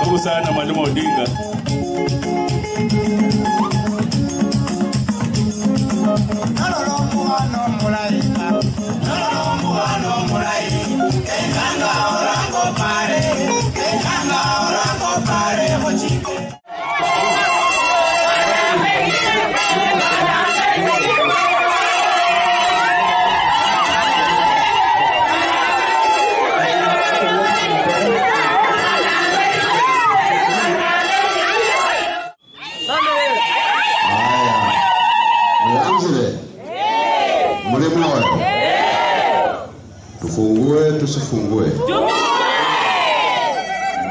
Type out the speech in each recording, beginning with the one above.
Nashukuru sana Mwalimu Odinga. Tusifungue.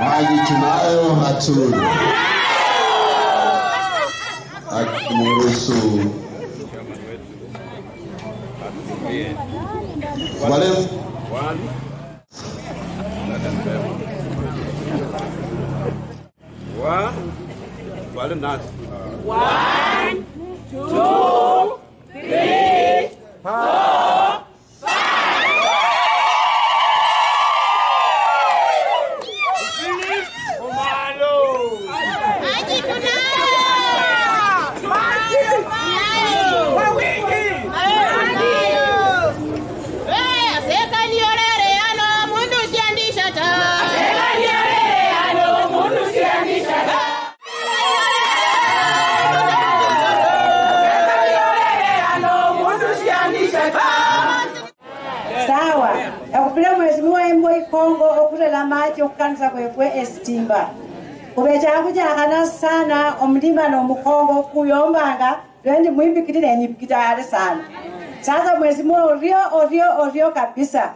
Maji tunayo hatuna. Akimuruhusu. Wale nasi. 1, 2, 3, 4. Sawa, akupila mheshimiwa Emboi Kongo okulela maji okukanisa kwefwe Estimba. Kubecha kujahana sana omulima no mukongo kuyombanga lwendi muimbikitile enyipikitale sana. Sasa mheshimiwa orio kabisa.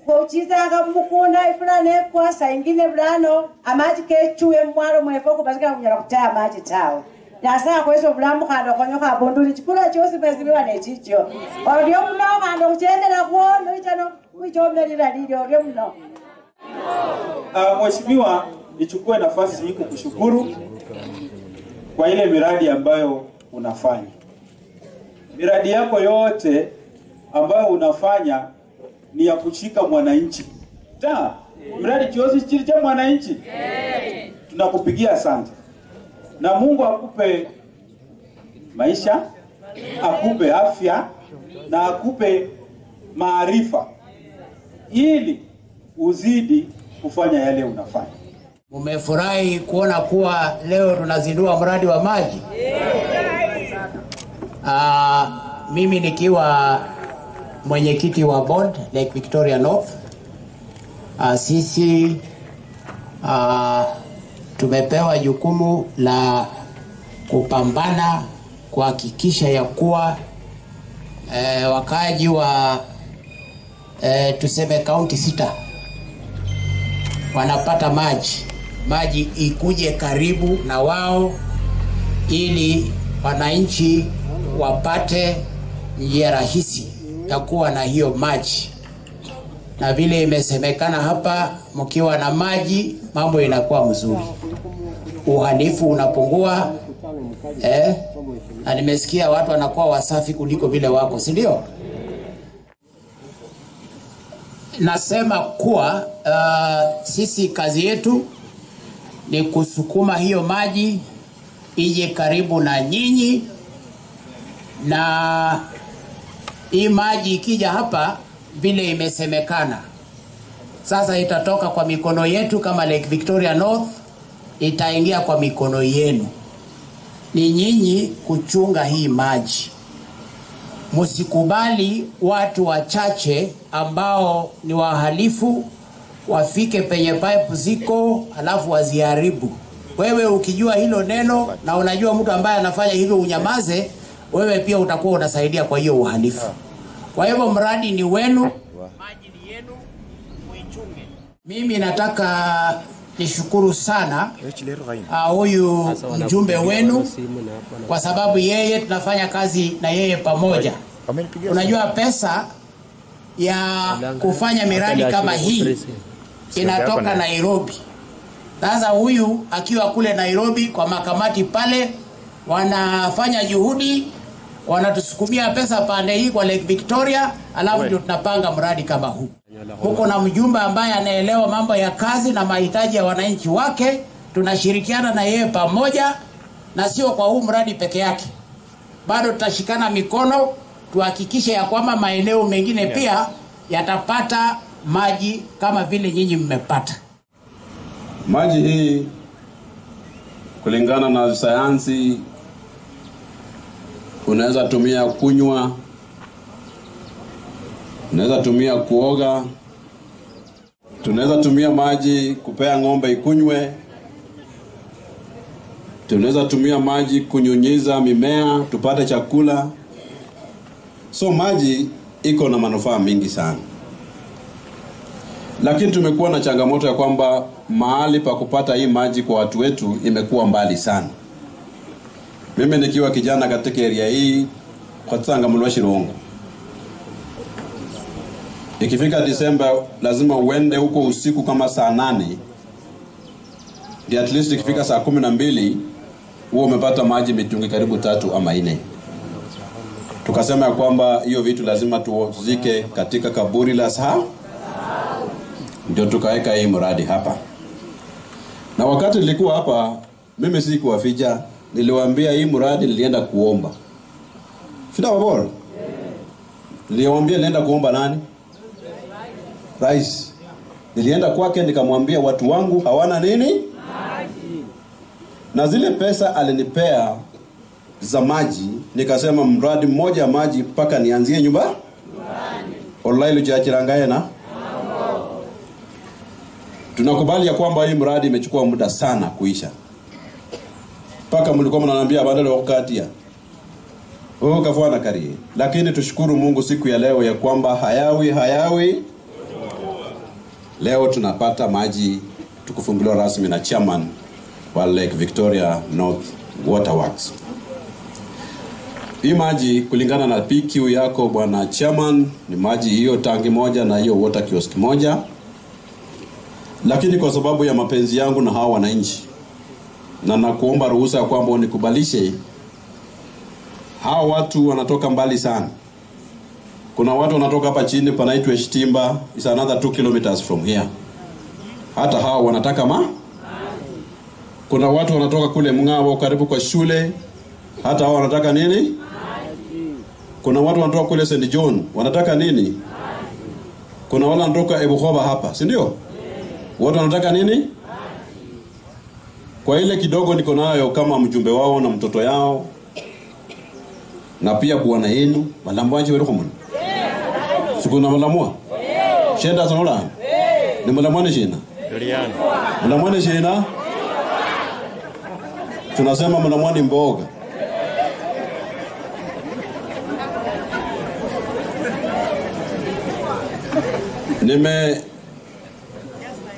Kuchizanga mukunda ifulane kwa saa ingine bulano amaji kechuwe mwalo mwefwe kupasika kunyala kutaya maji tawe. Nasa kweso bulamu kando konyoka bonduli chikula chose mheshimiwa nechicho. Orio mno kando kuchendela kuono ichano kuichomelila lilio orio mno. Mheshimiwa, nichukue nafasi hii kukushukuru kwa ile miradi ambayo unafanya. Miradi yako yote ambayo unafanya ni ya kushika mwananchi. Miradi chozi chili cha mwananchi. Tunakupigia asante. Na Mungu akupe maisha, akupe afya na akupe maarifa ili uzidi kufanya yale unafanya. Umefurahi kuona kuwa leo tunazindua mradi wa maji? Mimi nikiwa mwenyekiti wa board Lake Victoria North, sisi tumepewa jukumu la kupambana kuhakikisha ya kuwa wakaji wa tuseme kaunti 6 wanapata maji ikuje karibu na wao ili wananchi wapate njia rahisi ya kuwa na hiyo maji. Na vile imesemekana hapa, mkiwa na maji mambo inakuwa mzuri, uhalifu unapungua, na nimesikia watu wanakuwa wasafi kuliko vile wako, si ndio? Nasema kuwa sisi kazi yetu ni kusukuma hiyo maji ije karibu na nyinyi, na hii maji ikija hapa vile imesemekana sasa itatoka kwa mikono yetu kama Lake Victoria North, itaingia kwa mikono yenu. Ni nyinyi kuchunga hii maji. Msikubali watu wachache ambao ni wahalifu wafike penye pipe ziko alafu waziharibu. Wewe ukijua hilo neno na unajua mtu ambaye anafanya hivyo unyamaze, wewe pia utakuwa unasaidia kwa hiyo uhalifu. Kwa hivyo mradi ni wenu, maji ni yenu, muichunge. Mimi nataka nishukuru sana huyu mjumbe wenu kwa sababu yeye tunafanya kazi na yeye pamoja. Unajua pesa ya kufanya miradi kama hii inatoka Nairobi. Sasa huyu akiwa kule Nairobi kwa makamati pale wanafanya juhudi, wanatusukumia pesa pande hii kwa Lake Victoria, alafu ndio tunapanga mradi kama huu. Huko na mjumbe ambaye anaelewa mambo ya kazi na mahitaji ya wananchi wake, tunashirikiana na yeye pamoja, na sio kwa huu mradi peke yake. Bado tutashikana mikono tuhakikishe ya kwamba maeneo mengine pia yatapata maji kama vile nyinyi mmepata. Maji hii kulingana na sayansi unaweza tumia kunywa, unaweza tumia kuoga, tunaweza tumia maji kupea ng'ombe ikunywe, tunaweza tumia maji kunyunyiza mimea tupate chakula. So maji iko na manufaa mingi sana. Lakini tumekuwa na changamoto ya kwamba mahali pa kupata hii maji kwa watu wetu imekuwa mbali sana. Mimi nikiwa kijana katika area hii kwa Tsangamulwa Shirongo, ikifika Disemba lazima uende huko usiku kama saa 8, ndio at least ikifika saa 12 huo umepata maji mitungi karibu 3 ama 4. Tukasema ya kwamba hiyo vitu lazima tuzike katika kaburi la sahau, ndio tukaweka hii mradi hapa. Na wakati nilikuwa hapa, mimi sikuwaficha, niliwaambia hii mradi nilienda kuomba. Shida bora. Niliwaambia nilienda kuomba nani? Rais. Nilienda kwake nikamwambia watu wangu hawana nini? Maji. Na zile pesa alinipea za maji, nikasema mradi mmoja maji mpaka nianzie nyumbani. Online ujachirangaye na tunakubali ya kwamba hii mradi imechukua muda sana kuisha. Paka mlikuwa mnaniambia badala wakatia. Kafuana kari. Lakini tushukuru Mungu siku ya leo ya kwamba hayawi. Leo tunapata maji tukufunguliwa rasmi na chairman wa Lake Victoria North Water Works. Hii maji kulingana na PQ yako bwana chairman ni maji hiyo tangi moja na hiyo water kiosk moja. Lakini kwa sababu ya mapenzi yangu na hawa wananchi, na nakuomba ruhusa ya kwamba unikubalishe, hawa watu wanatoka mbali sana. Kuna watu wanatoka hapa chini panaitwa Shtimba, is another 2 kilometers from here. Hata hawa wanataka Kuna watu wanatoka kule Mng'ao karibu kwa shule, hata hawa wanataka nini? Kuna watu wanatoka kule St. John, wanataka nini? Kuna wale wanatoka Ebuhoba hapa, si ndio? Watu wanataka nini? Kwa ile kidogo niko nayo kama mjumbe wao na mtoto yao, na pia bwana yenu malambwaje wewe huko. Sikuna malamwa? Shenda sanola? Ni malamwa shina? Juliana. Malamwa shina? Tunasema malamwa ni mboga.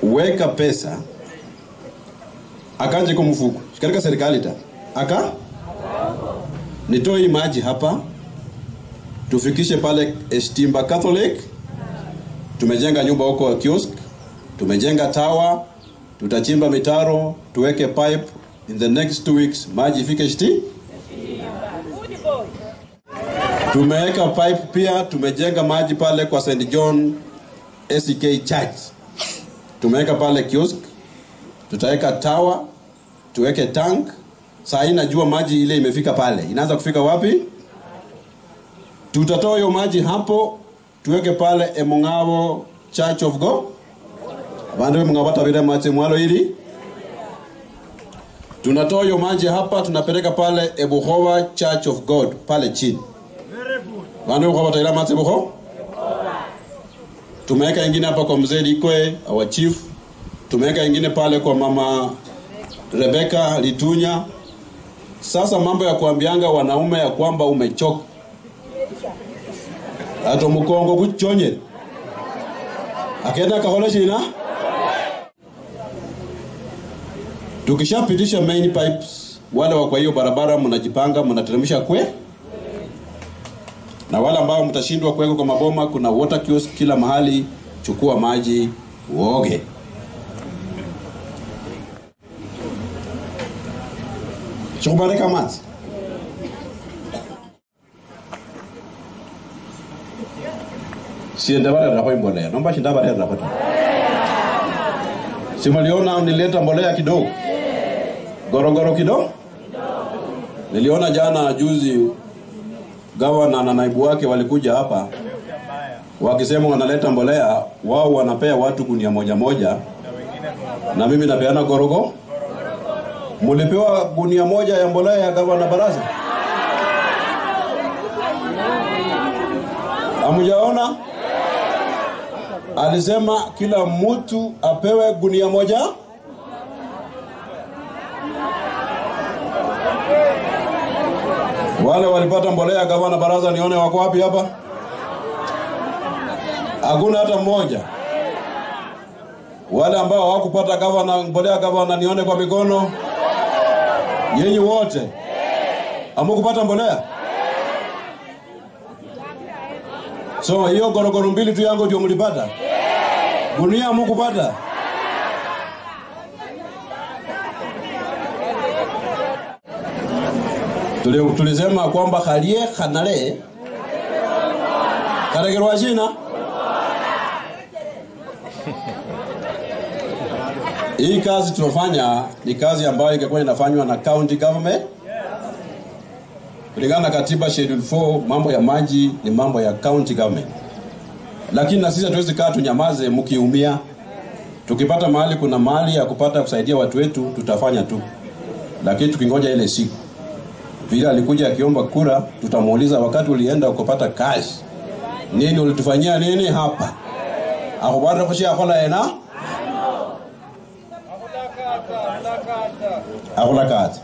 Weka pesa akaje kwa mfuko katika serikali nitoi maji hapa tufikishe pale Shtimba Catholic. Tumejenga nyumba huko kiosk, tumejenga tower, tutachimba mitaro, tuweke pipe. In the next 2 weeks maji ifike Shtimba. Tumeweka pipe pia, tumejenga maji pale kwa St. John SK Church. Tumeweka pale kiosk, tutaweka tower, tuweke tank. Saa hii najua maji ile imefika pale. Inaanza kufika wapi? Tutatoa hiyo maji hapo, tuweke pale Emong'ao Church of God. Bandu mngapata vile maji mwalo hili. Tunatoa hiyo maji hapa, tunapeleka pale Ebuhoba Church of God pale chini. Bandu mngapata ile maji Ebuhoba. Tumeweka ingine hapa kwa mzee Likwe, our chief. Tumeweka ingine pale kwa mama Rebecca Litunya. Sasa mambo ya kuambianga wanaume ya kwamba umechoka. Ato mkongo kuchonye. Akenda kahola shina. Tukishapitisha main pipes, wale wa kwa hiyo barabara mnajipanga, mnateremsha na wale ambao mtashindwa kuweka kwa maboma, kuna water kiosk kila mahali. Chukua maji uoge. Chobareka maji. Siende bara na kwa mbolea. Naomba shinda bara na kwa. Simaliona nileta mbolea kidogo. Gorogoro kidogo. Niliona jana juzi gavana na naibu wake walikuja hapa wakisema wanaleta mbolea, wao wanapea watu gunia moja moja na mimi napeana gorogo. Mulipewa gunia moja ya mbolea ya gavana Baraza? Hamujaona? Alisema kila mtu apewe gunia moja. Wale walipata mbolea gavana Baraza nione wako wapi hapa? Hakuna hata mmoja. Wale ambao hawakupata gavana mbolea gavana nione kwa mikono. Yenyi wote hamukupata mbolea? So hiyo gorogoro mbili tu yangu ndio mlipata? Gunia hamukupata? Tulisema kwamba khalie khanale karegerwa jina. Hii kazi tunafanya ni kazi ambayo ingekuwa inafanywa na county government. Kulingana na katiba schedule 4, mambo ya maji ni mambo ya county government. Lakini na sisi hatuwezi kaa tunyamaze mkiumia. Tukipata mahali kuna mahali ya kupata kusaidia watu wetu tutafanya tu. Lakini tukingoja ile siku vile alikuja akiomba kura, tutamuuliza wakati ulienda ukapata kazi, nini ulitufanyia nini hapa? Akubara kushia kola ena? Akula kati.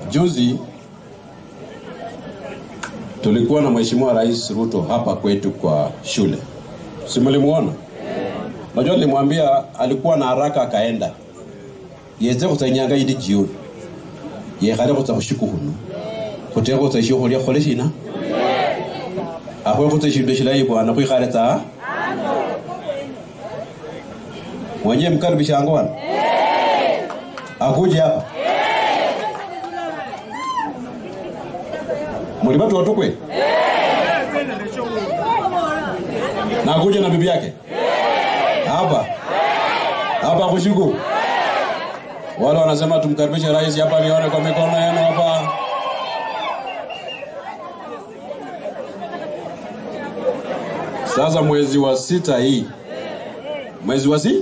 Juzi tulikuwa na Mheshimiwa Rais Ruto hapa kwetu kwa shule. Si mlimuona? Najua nilimwambia alikuwa na haraka akaenda. Yeze kutanyanga idi jioni. Ye khale go tsa boshiku hono go te go tsa shi go le khole shina a go tsa shi be shila yi bwana go khale tsa mwenye mkaribisha ngwana akuje hapa mulibatu watukwe na akuje na bibi yake hapa kushiku. Wale wanasema tumkaribishe rais hapa nione kwa mikono yenu hapa. Sasa mwezi wa 6 hii. Mwezi wa 6?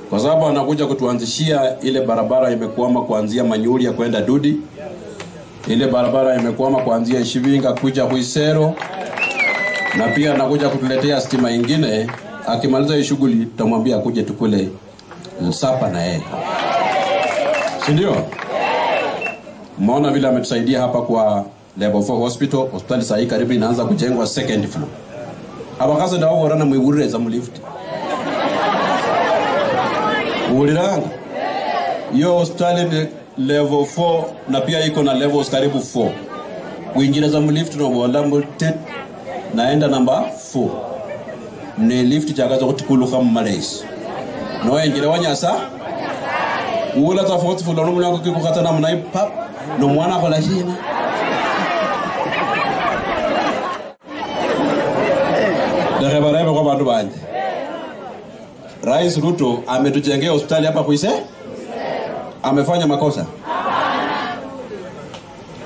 Kwa sababu anakuja kutuanzishia ile barabara imekwama kuanzia Manyuri ya kwenda Dudi. Ile barabara imekwama kuanzia Shivinga kuja Huisero. Na pia anakuja kutuletea stima nyingine. Akimaliza hii shughuli tutamwambia akuje tukule sapa na yeye. Si ndio? Mmeona vile ametusaidia hapa kwa level 4 hospitali sasa karibu inaanza kujengwa second floor. Abakaza ndio warana mwibureza mu lift. Uliranga. Yo hospitali level 4 na pia iko na levels karibu 4. Uingereza mu lift no wala mu naenda number 4. Ni lift chakaza kutikulu kama Malaysia. No engire wanyasa ula tofauti fulani mlango kikukata na mnai pap no mwana kwa lashina. Darebarebe kwa bandu banje. Rais Ruto ametujengea hospitali hapa kuise? Amefanya makosa?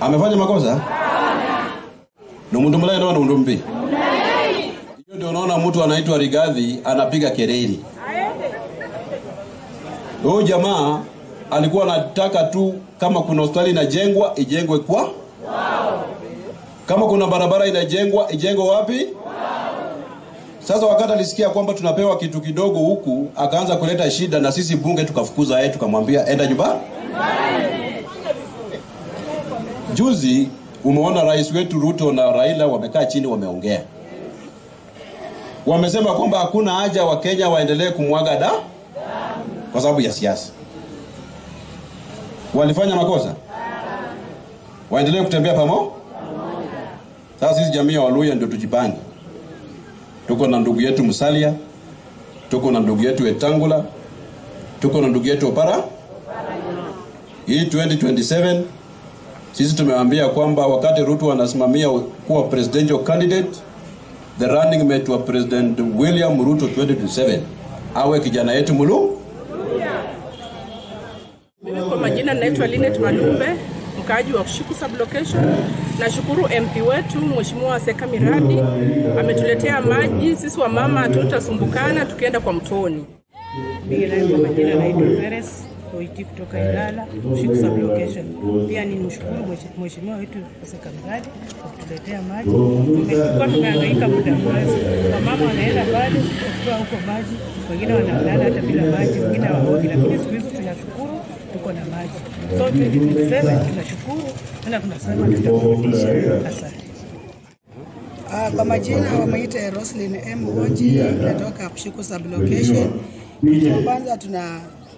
Amefanya makosa? No mtu mlaya na mtu mpi. Hiyo ndio unaona mtu anaitwa Rigathi anapiga kelele. Huyo jamaa alikuwa anataka tu kama kuna hospitali inajengwa ijengwe kwa kama kuna barabara inajengwa ijengwe wapi? Sasa wakati alisikia kwamba tunapewa kitu kidogo huku akaanza kuleta shida na sisi bunge tukafukuza yeye tukamwambia enda nyumbani. Juzi umeona rais wetu Ruto na Raila wamekaa chini wameongea. Wamesema kwamba hakuna haja wa Kenya waendelee kumwaga damu kwa sababu ya siasa. Walifanya makosa? Waendelee kutembea pamoja? Sasa sisi jamii ya Waluya ndio tujipange. Tuko na ndugu yetu Musalia, tuko na ndugu yetu Etangula, tuko na ndugu yetu Opara. Hii 2027 sisi tumewaambia kwamba wakati Ruto anasimamia kuwa presidential candidate, the running mate wa President William Ruto 2027 awe kijana yetu majina ninaitwa Linet Malumbe, mkaaji wa Kushiku sublocation. Nashukuru MP wetu Mheshimiwa Seka Miradi ametuletea maji, sisi wa mama hatutasumbukana tukienda kwa mtoni. Mimi kwa majina naitwa Peres Koiti kutoka Ilala Kushiku sublocation. Pia ni mshukuru Mheshimiwa wetu Seka Miradi kwa kutuletea maji. Tumekuwa tumehangaika muda mrefu. Mama wanaenda pale kuchukua huko maji, wengine wanalala hata bila maji, wengine hawaogi, lakini siku hizi tunashukuru tuko na maji. So 2027 tunashukuru na tunasema tutarudisha. Asante. Kwa majina wameita Roslyn M. Wonji, natoka Kushiku sublocation. Kwanza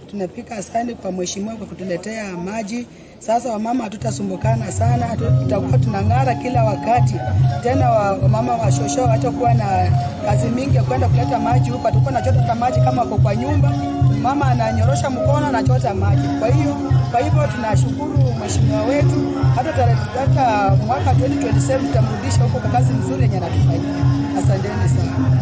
tunapika asante kwa mheshimiwa kwa kutuletea maji. Sasa wamama hatutasumbukana sana, tutakuwa tunang'ara kila wakati. Tena wamama wa shosho hatakuwa na kazi mingi ya kwenda kuleta maji huko, atakuwa anachota maji kama kwa nyumba. Mama ananyorosha mkono anachota maji. Kwa hivyo tunashukuru mheshimiwa wetu, hata mwaka 2027 tutamrudisha huko kwa kazi nzuri yenye anatufanyia. Asanteni sana.